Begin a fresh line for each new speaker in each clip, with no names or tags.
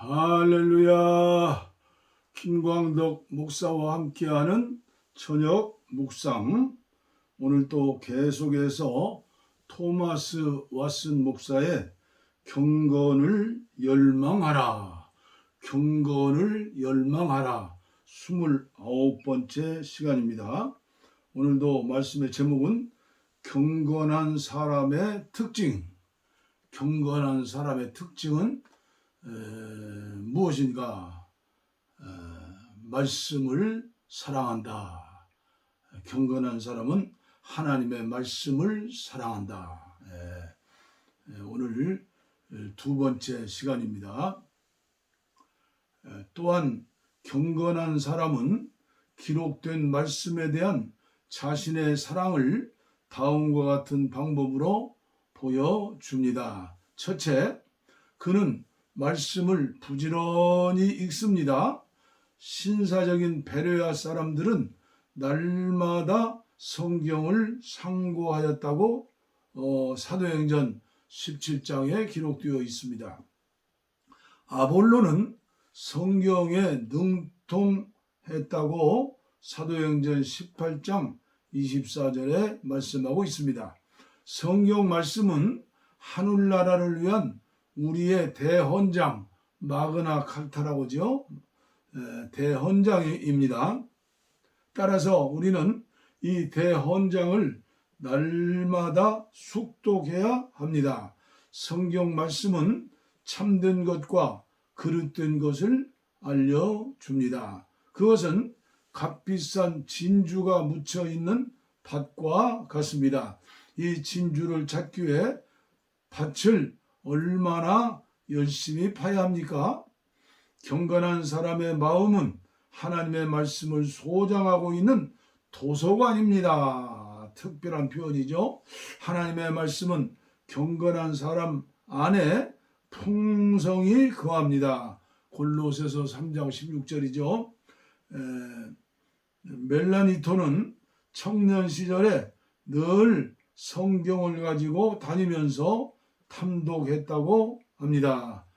할렐루야. 김광덕 목사와 함께하는 저녁 묵상. 오늘 또 계속해서 토마스 왓슨 목사의 경건을 열망하라, 경건을 열망하라 29번째 시간입니다. 오늘도 말씀의 제목은 경건한 사람의 특징. 경건한 사람의 특징은 무엇인가? 말씀을 사랑한다. 경건한 사람은 하나님의 말씀을 사랑한다. 오늘 두 번째 시간입니다. 또한 경건한 사람은 기록된 말씀에 대한 자신의 사랑을 다음과 같은 방법으로 보여줍니다. 첫째, 그는 말씀을 부지런히 읽습니다. 신사적인 베레아 사람들은 날마다 성경을 상고하였다고 사도행전 17장에 기록되어 있습니다. 아볼로는 성경에 능통했다고 사도행전 18장 24절에 말씀하고 있습니다. 성경 말씀은 하늘나라를 위한 우리의 대헌장, 마그나 칼타라고죠. 대헌장입니다. 따라서 우리는 이 대헌장을 날마다 숙독해야 합니다. 성경 말씀은 참된 것과 그릇된 것을 알려줍니다. 그것은 값비싼 진주가 묻혀 있는 밭과 같습니다. 이 진주를 찾기 위해 밭을 얼마나 열심히 파야 합니까? 경건한 사람의 마음은 하나님의 말씀을 소장하고 있는 도서관입니다. 특별한 표현이죠. 하나님의 말씀은 경건한 사람 안에 풍성히 거합니다. 골로새서 3장 16절이죠. 멜라니토는 청년 시절에 늘 성경을 가지고 다니면서 탐독했다고 합니다.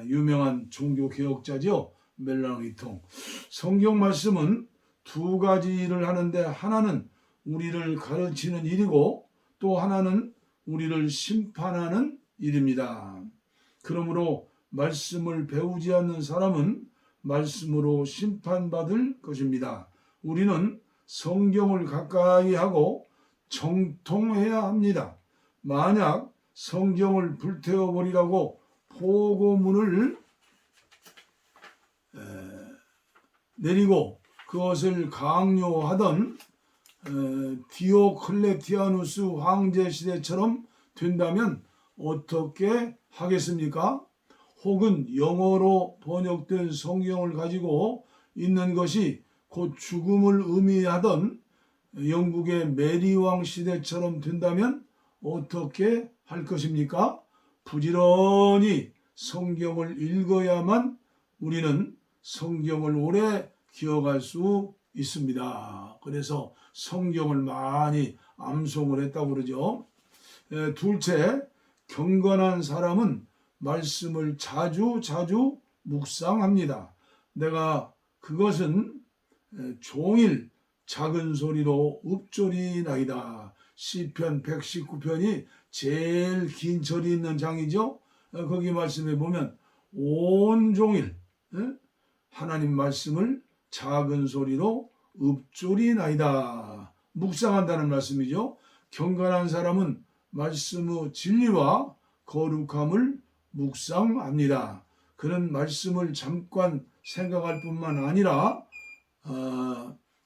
유명한 종교개혁자죠. 멜라니토. 성경 말씀은 두 가지 일을 하는데 하나는 우리를 가르치는 일이고 또 하나는 우리를 심판하는 일입니다. 그러므로 말씀을 배우지 않는 사람은 말씀으로 심판받을 것입니다. 우리는 성경을 가까이 하고 정통해야 합니다. 만약 성경을 불태워버리라고 포고문을 내리고 그것을 강요하던 디오클레티아누스 황제 시대처럼 된다면 어떻게 하겠습니까? 혹은 영어로 번역된 성경을 가지고 있는 것이 곧 죽음을 의미하던 영국의 메리왕 시대처럼 된다면 어떻게 할 것입니까? 부지런히 성경을 읽어야만 우리는 성경을 오래 기억할 수 있습니다. 그래서 성경을 많이 암송을 했다고 그러죠. 둘째, 경건한 사람은 말씀을 자주 묵상합니다. 내가 그것은 종일 작은 소리로 읊조리나이다. 시편 119편이 제일 긴 절이 있는 장이죠. 거기 말씀에 보면 온종일 하나님 말씀을 작은 소리로 읊조리나이다. 묵상한다는 말씀이죠. 경건한 사람은 말씀의 진리와 거룩함을 묵상합니다. 그는 말씀을 잠깐 생각할 뿐만 아니라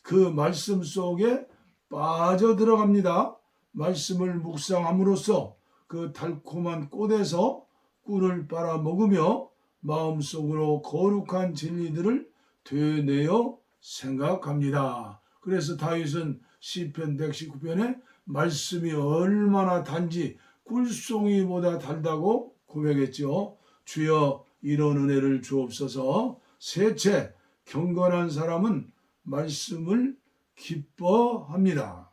그 말씀 속에 빠져들어갑니다. 말씀을 묵상함으로써 그 달콤한 꽃에서 꿀을 빨아먹으며 마음속으로 거룩한 진리들을 되뇌어 생각합니다. 그래서 다윗은 시편 119편에 말씀이 얼마나 단지 꿀송이보다 달다고 고백했죠. 주여 이런 은혜를 주옵소서. 셋째, 경건한 사람은 말씀을 기뻐합니다.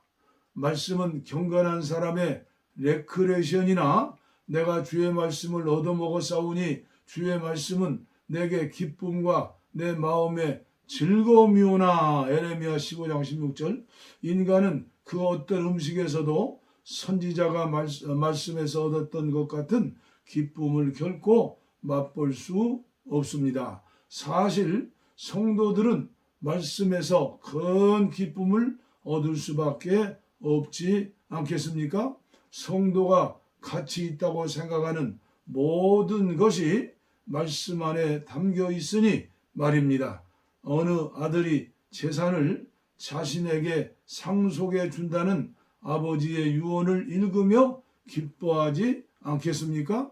말씀은 경건한 사람의 레크레이션이나 내가 주의 말씀을 얻어먹었사오니 주의 말씀은 내게 기쁨과 내 마음의 즐거움이 오나. 에레미야 15장 16절. 인간은 그 어떤 음식에서도 선지자가 말씀에서 얻었던 것 같은 기쁨을 결코 맛볼 수 없습니다. 사실 성도들은 말씀에서 큰 기쁨을 얻을 수밖에 없지 않겠습니까? 성도가 가치 있다고 생각하는 모든 것이 말씀 안에 담겨 있으니 말입니다. 어느 아들이 재산을 자신에게 상속해 준다는 아버지의 유언을 읽으며 기뻐하지 않겠습니까?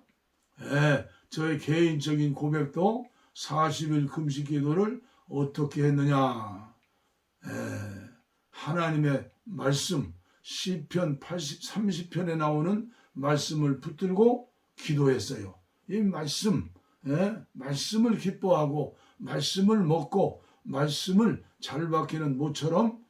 저의 개인적인 고백도 40일 금식 기도를 어떻게 했느냐. 하나님의 말씀, 시편 30편에 나오는 말씀을 붙들고 기도했어요. 이 말씀을 기뻐하고 말씀을 먹고 말씀을 잘 박히는 모처럼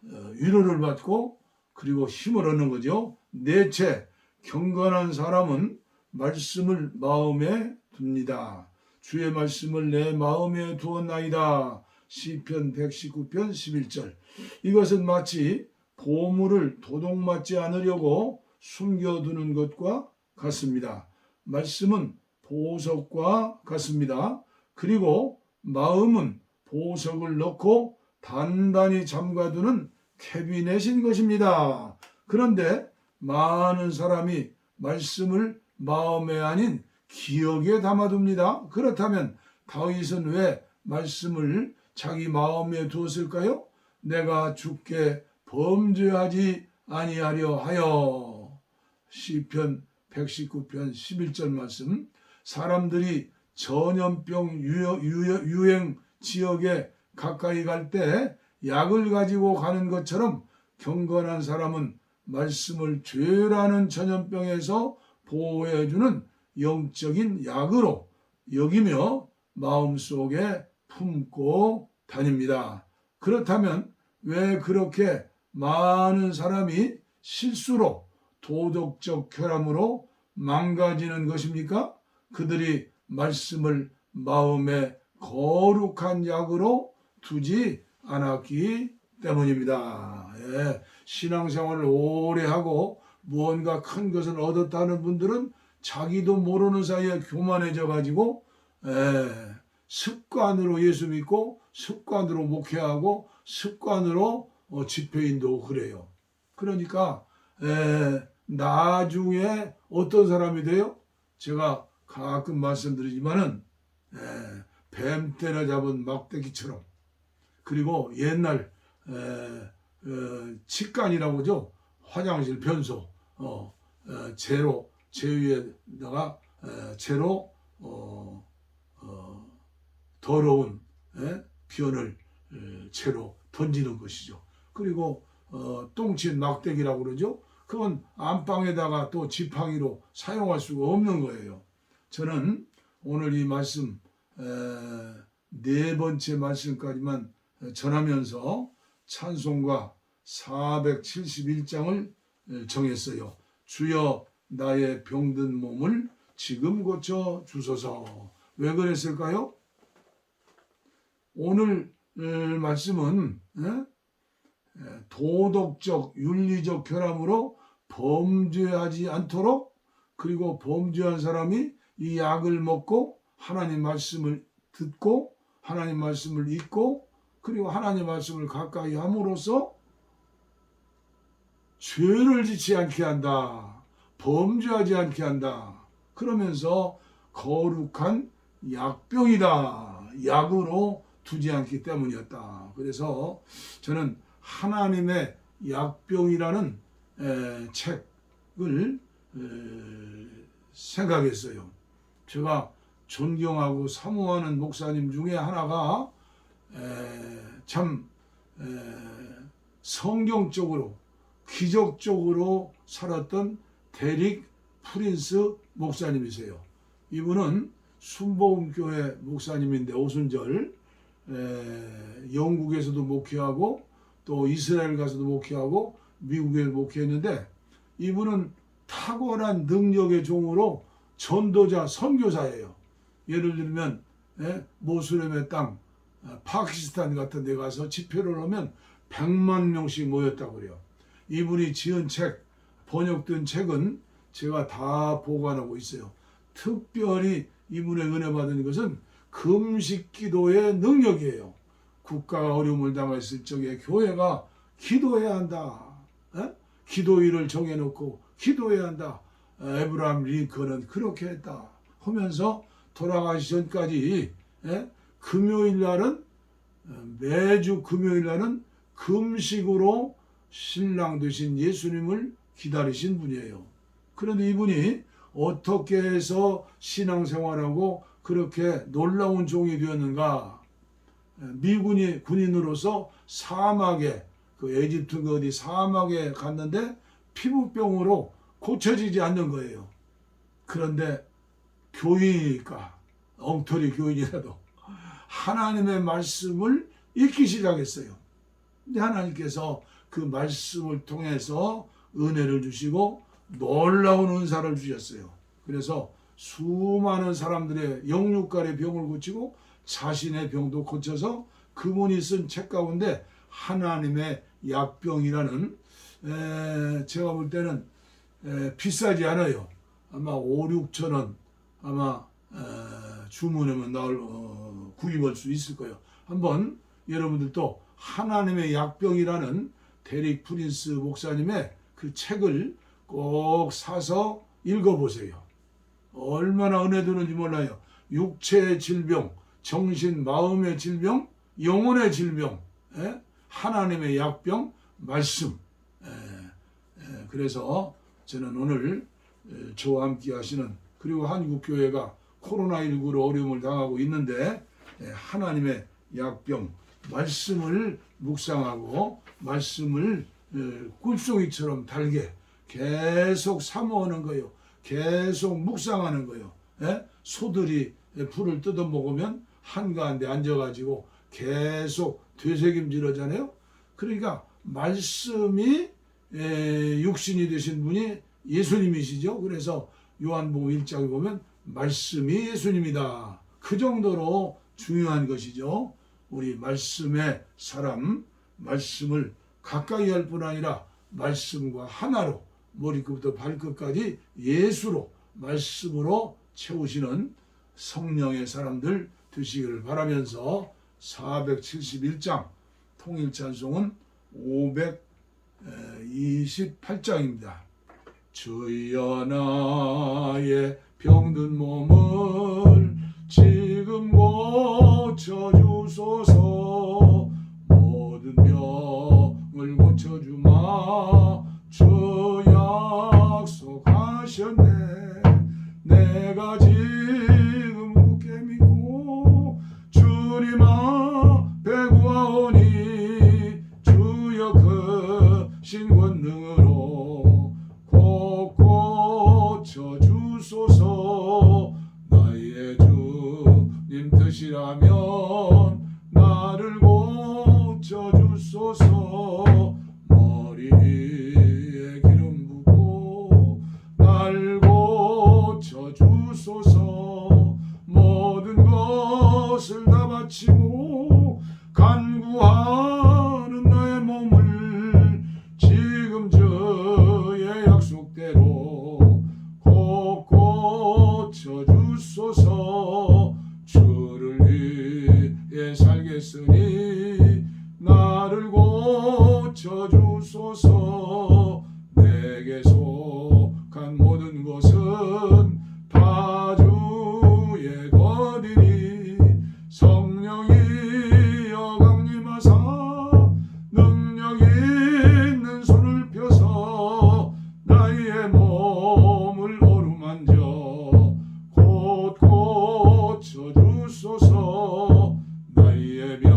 위로를 받고 그리고 힘을 얻는 거죠. 넷째, 경건한 사람은 말씀을 마음에 둡니다. 주의 말씀을 내 마음에 두었나이다. 시편 119편 11절. 이것은 마치 보물을 도둑맞지 않으려고 숨겨두는 것과 같습니다. 말씀은 보석과 같습니다. 그리고 마음은 보석을 넣고 단단히 잠가두는 캐비넷인 것입니다. 그런데 많은 사람이 말씀을 마음에 아닌 기억에 담아둡니다. 그렇다면 다윗은 왜 말씀을 자기 마음에 두었을까요? 내가 주께 범죄하지 아니하려 하여. 시편 119편 11절 말씀. 사람들이 전염병 유행 지역에 가까이 갈 때 약을 가지고 가는 것처럼 경건한 사람은 말씀을 죄라는 전염병에서 보호해주는 영적인 약으로 여기며 마음속에 품고 다닙니다. 그렇다면 왜 그렇게 많은 사람이 실수로 도덕적 결함으로 망가지는 것입니까? 그들이 말씀을 마음에 거룩한 약으로 두지 않았기 때문입니다. 신앙생활을 오래 하고 무언가 큰 것을 얻었다는 분들은 자기도 모르는 사이에 교만해져 가지고 습관으로 예수 믿고 습관으로 목회하고 습관으로 집회인도 그래요. 그러니까 나중에 어떤 사람이 돼요? 제가 가끔 말씀드리지만은 뱀 때려잡은 막대기처럼. 그리고 옛날 치간이라고 하죠. 화장실 변소 재로 재 위에다가 재로 더러운 변을 채로 던지는 것이죠. 그리고 똥친 막대기라고 그러죠. 그건 안방에다가 또 지팡이로 사용할 수가 없는 거예요. 저는 오늘 이 말씀 네 번째 말씀까지만 전하면서 찬송가 471장을 정했어요. 주여 나의 병든 몸을 지금 고쳐 주소서. 왜 그랬을까요? 오늘 말씀은 도덕적 윤리적 결함으로 범죄하지 않도록, 그리고 범죄한 사람이 이 약을 먹고 하나님 말씀을 듣고 하나님 말씀을 읽고 그리고 하나님 말씀을 가까이 함으로써 죄를 짓지 않게 한다. 범죄하지 않게 한다. 그러면서 거룩한 약병이다. 약으로 두지 않기 때문이었다. 그래서 저는 하나님의 약병이라는 책을 생각했어요. 제가 존경하고 사모하는 목사님 중에 하나가 참 성경적으로 기적적으로 살았던 데릭 프린스 목사님이세요. 이분은 순복음교회 목사님인데 오순절 영국에서도 목회하고 또 이스라엘 가서도 목회하고 미국에 목회했는데, 이분은 탁월한 능력의 종으로 전도자, 선교사예요. 예를 들면 모슬렘의 땅, 파키스탄 같은 데 가서 집회를 하면 100만 명씩 모였다고 그래요. 이분이 지은 책, 번역된 책은 제가 다 보관하고 있어요. 특별히 이분의 은혜 받은 것은 금식 기도의 능력이에요. 국가가 어려움을 당했을 적에 교회가 기도해야 한다. 기도일을 정해놓고 기도해야 한다. 에브라함 링컨은 그렇게 했다 하면서 돌아가시 전까지 금요일 날은 매주 금요일 날은 금식으로 신랑 되신 예수님을 기다리신 분이에요. 그런데 이분이 어떻게 해서 신앙생활하고 그렇게 놀라운 종이 되었는가? 미군이 군인으로서 사막에 그 에집트 그 어디 사막에 갔는데 피부병으로 고쳐지지 않는 거예요. 그런데 교인이니까 엉터리 교인이라도 하나님의 말씀을 읽기 시작했어요. 근데 하나님께서 그 말씀을 통해서 은혜를 주시고 놀라운 은사를 주셨어요. 그래서 수많은 사람들의 영육간의 병을 고치고 자신의 병도 고쳐서 그분이 쓴 책 가운데 하나님의 약병이라는 제가 볼 때는 비싸지 않아요. 아마 5, 6천 원 아마 주문하면 구입할 수 있을 거예요. 한번 여러분들도 하나님의 약병이라는 데릭 프린스 목사님의 그 책을 꼭 사서 읽어보세요. 얼마나 은혜 되는지 몰라요. 육체의 질병, 정신, 마음의 질병, 영혼의 질병, 하나님의 약병, 말씀. 그래서 저는 오늘 저와 함께 하시는 그리고 한국교회가 코로나19로 어려움을 당하고 있는데 하나님의 약병, 말씀을 묵상하고 말씀을 꿀송이처럼 달게 계속 사모하는 거예요. 계속 묵상하는 거예요. 소들이 풀을 뜯어 먹으면 한가한데 앉아가지고 계속 되새김질 하잖아요. 그러니까 말씀이 육신이 되신 분이 예수님이시죠. 그래서 요한복음 1장에 보면 말씀이 예수님이다. 그 정도로 중요한 것이죠. 우리 말씀의 사람, 말씀을 가까이 할 뿐 아니라 말씀과 하나로 머리끝부터 발끝까지 예수로 말씀으로 채우시는 성령의 사람들 되시기를 바라면서 471장 통일찬송은 528장입니다. 주여 나의 병든 몸을 지금 고쳐주소서. 모든 병을 고쳐주마 주 약속하셨네. 내가 지금 굳게 믿고 주님 앞에 구하오니 주여 크신 권능으로 곧 고쳐주소서. 나의 주님 뜻이라면 나를 고쳐주소서. 머리 위에 기름 부고 날 고쳐주소서. 모든 것을 다 바치고 간구하는 나의 몸을 지금 주의 약속대로 곧 고쳐주소서. 주를 위해 살겠으니 나를 고쳐주소서. 내게 속한 모든 것은 다 주의 것이니 성령이여 강림하사 능력 있는 손을 펴서 나의 몸을 어루만져 곧 고쳐주소서. 나의 병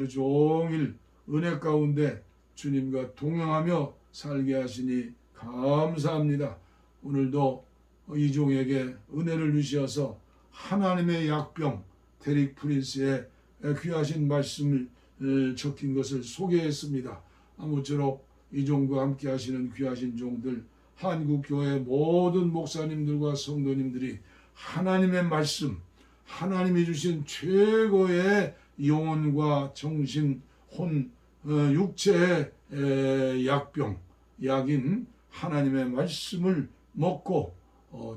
하루 종일 은혜 가운데 주님과 동행하며 살게 하시니 감사합니다. 오늘도 이종에게 은혜를 주시어서 하나님의 약병 데릭 프린스의 귀하신 말씀을 적힌 것을 소개했습니다. 아무쪼록 이종과 함께 하시는 귀하신 종들, 한국교회 모든 목사님들과 성도님들이 하나님의 말씀, 하나님이 주신 최고의 영혼과 정신, 혼, 육체의 약병, 약인 하나님의 말씀을 먹고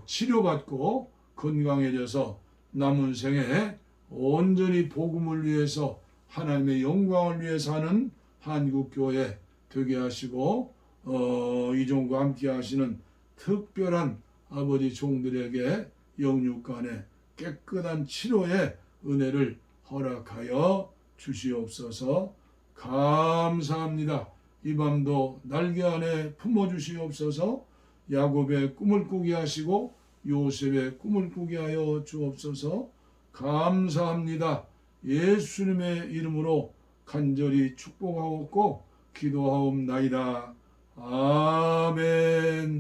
치료받고 건강해져서 남은 생에 온전히 복음을 위해서 하나님의 영광을 위해서 하는 한국교회 되게 하시고 이종과 함께 하시는 특별한 아버지 종들에게 영육간의 깨끗한 치료의 은혜를 허락하여 주시옵소서. 감사합니다. 이 밤도 날개 안에 품어주시옵소서. 야곱의 꿈을 꾸게 하시고 요셉의 꿈을 꾸게 하여 주옵소서. 감사합니다. 예수님의 이름으로 간절히 축복하옵고 기도하옵나이다. 아멘.